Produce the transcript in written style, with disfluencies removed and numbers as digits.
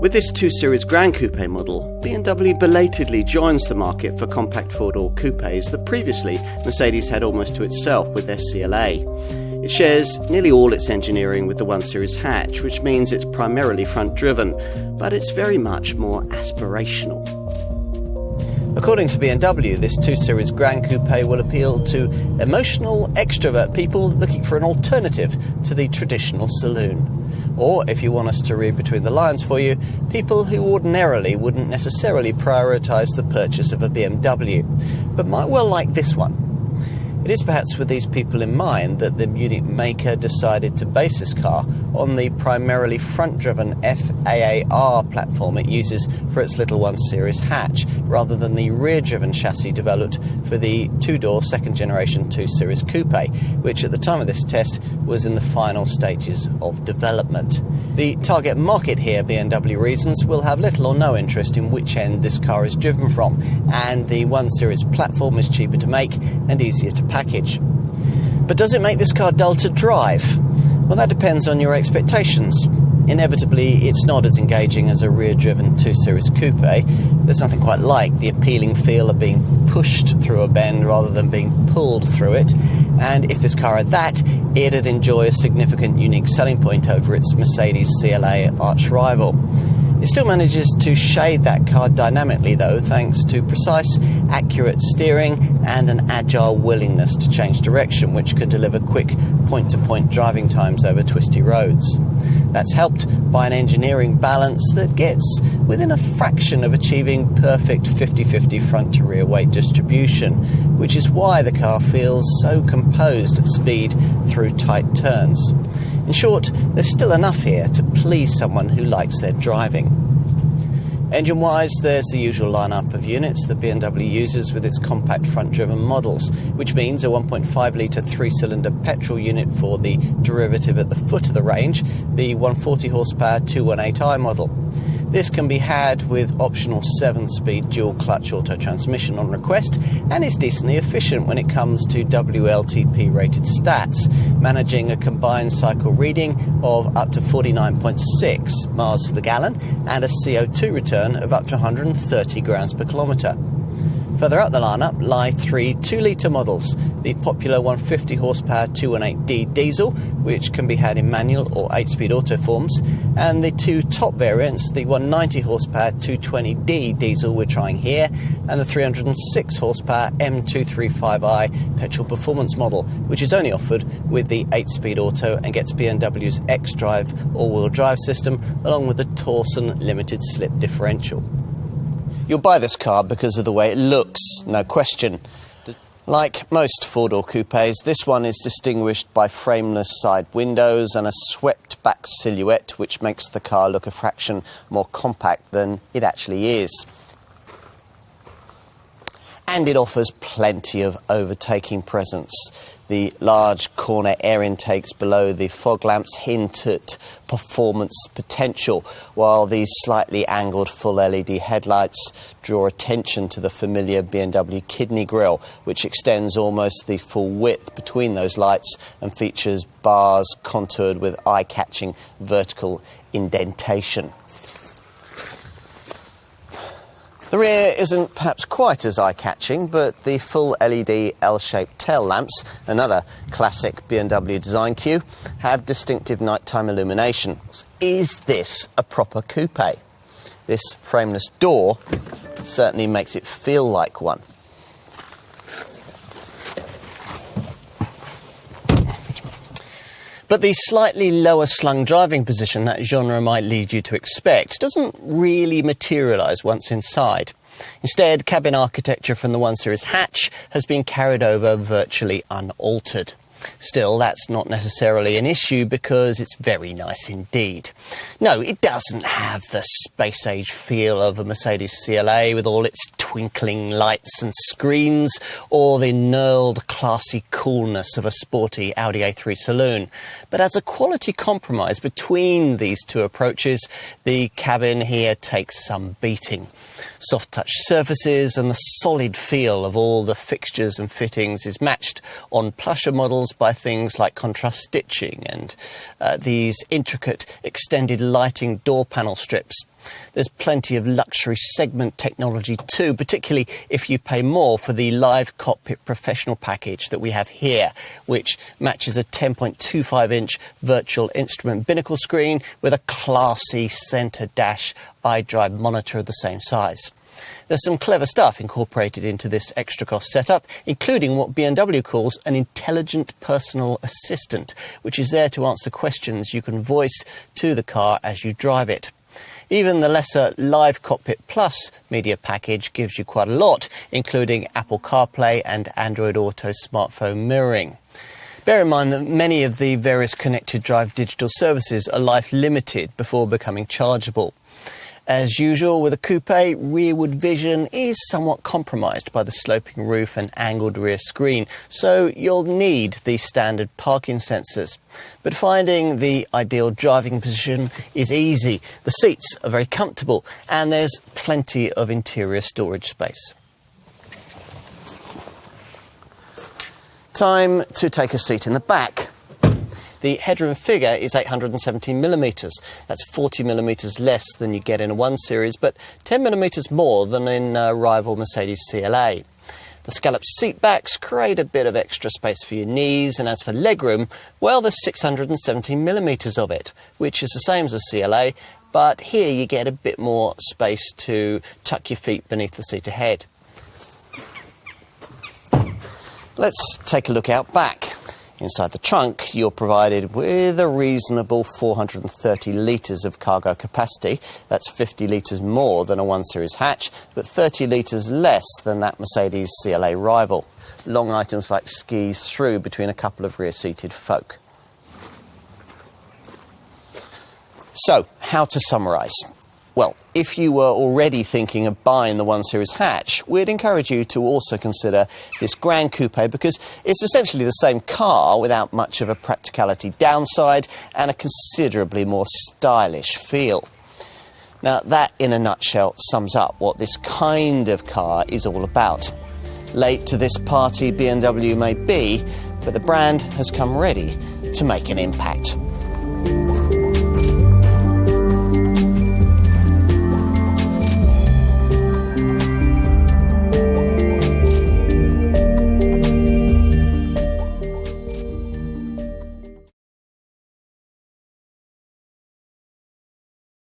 With this 2 Series Gran Coupe model, BMW belatedly joins the market for compact four-door coupes that previously Mercedes had almost to itself with their CLA. It shares nearly all its engineering with the 1 Series hatch, which means it's primarily front-driven, but it's very much more aspirational. According to BMW, this 2 Series Gran Coupe will appeal to emotional extrovert people looking for an alternative to the traditional saloon. Or, if you want us to read between the lines for you, people who ordinarily wouldn't necessarily prioritise the purchase of a BMW, but might well like this one. It is perhaps with these people in mind that the Munich maker decided to base this car on the primarily front-driven FAAR platform it uses for its little 1 Series hatch, rather than the rear-driven chassis developed for the two-door second-generation 2 Series Coupe, which at the time of this test was in the final stages of development. The target market here, BMW reasons, will have little or no interest in which end this car is driven from, and the 1 Series platform is cheaper to make and easier to package. But does it make this car dull to drive? Well, that depends on your expectations. Inevitably, it's not as engaging as a rear-driven 2 Series Coupe. There's nothing quite like the appealing feel of being pushed through a bend rather than being pulled through it. And if this car had that, it'd enjoy a significant unique selling point over its Mercedes CLA arch rival. It still manages to shade that car dynamically though, thanks to precise, accurate steering and an agile willingness to change direction, which can deliver quick point-to-point driving times over twisty roads. That's helped by an engineering balance that gets within a fraction of achieving perfect 50-50 front-to-rear weight distribution, which is why the car feels so composed at speed through tight turns. In short, there's still enough here to please someone who likes their driving. Engine-wise, there's the usual lineup of units that BMW uses with its compact front-driven models, which means a 1.5-litre 3-cylinder petrol unit for the derivative at the foot of the range, the 140-horsepower 218i model. This can be had with optional 7-speed dual-clutch auto-transmission on request, and is decently efficient when it comes to WLTP-rated stats, managing a combined cycle reading of up to 49.6 miles to the gallon and a CO2 return of up to 130 grams per kilometre. Further up the lineup lie 3 2-litre models, the popular 150-horsepower 218D diesel, which can be had in manual or 8-speed auto forms, and the 2 top variants, the 190-horsepower 220D diesel we're trying here, and the 306-horsepower M235i petrol performance model, which is only offered with the 8-speed auto and gets BMW's X-Drive all-wheel drive system, along with the Torsen limited slip differential. You'll buy this car because of the way it looks, no question. Like most four-door coupes, this one is distinguished by frameless side windows and a swept-back silhouette, which makes the car look a fraction more compact than it actually is. And it offers plenty of overtaking presence. The large corner air intakes below the fog lamps hint at performance potential, while these slightly angled full LED headlights draw attention to the familiar BMW kidney grille, which extends almost the full width between those lights and features bars contoured with eye-catching vertical indentation. The rear isn't perhaps quite as eye-catching, but the full LED L-shaped tail lamps, another classic BMW design cue, have distinctive nighttime illumination. Is this a proper coupe? This frameless door certainly makes it feel like one. But the slightly lower slung driving position that genre might lead you to expect doesn't really materialise once inside. Instead, cabin architecture from the 1 Series hatch has been carried over virtually unaltered. Still, that's not necessarily an issue because it's very nice indeed. No, it doesn't have the space-age feel of a Mercedes CLA with all its twinkling lights and screens, or the knurled, classy coolness of a sporty Audi A3 saloon. But as a quality compromise between these two approaches, the cabin here takes some beating. Soft-touch surfaces and the solid feel of all the fixtures and fittings is matched on plusher models caused by things like contrast stitching and these intricate extended lighting door panel strips. There's plenty of luxury segment technology too, particularly if you pay more for the Live Cockpit Professional package that we have here, which matches a 10.25-inch virtual instrument binnacle screen with a classy centre dash iDrive monitor of the same size. There's some clever stuff incorporated into this extra cost setup, including what BMW calls an intelligent personal assistant, which is there to answer questions you can voice to the car as you drive it. Even the lesser Live Cockpit Plus media package gives you quite a lot, including Apple CarPlay and Android Auto smartphone mirroring. Bear in mind that many of the various connected drive digital services are life limited before becoming chargeable. As usual with a coupe, rearward vision is somewhat compromised by the sloping roof and angled rear screen, so you'll need the standard parking sensors. But finding the ideal driving position is easy. The seats are very comfortable and there's plenty of interior storage space. Time to take a seat in the back. The headroom figure is 817mm. That's 40mm less than you get in a 1 Series, but 10mm more than in a rival Mercedes CLA. The scalloped seat backs create a bit of extra space for your knees, and as for legroom, well, there's 617mm of it, which is the same as a CLA, but here you get a bit more space to tuck your feet beneath the seat ahead. Let's take a look out back. Inside the trunk, you're provided with a reasonable 430 litres of cargo capacity. That's 50 litres more than a 1 Series hatch, but 30 litres less than that Mercedes CLA rival. Long items like skis through between a couple of rear-seated folk. So, how to summarise? Well, if you were already thinking of buying the 1 Series hatch, we'd encourage you to also consider this Gran Coupe because it's essentially the same car without much of a practicality downside and a considerably more stylish feel. Now, that in a nutshell sums up what this kind of car is all about. Late to this party BMW may be, but the brand has come ready to make an impact.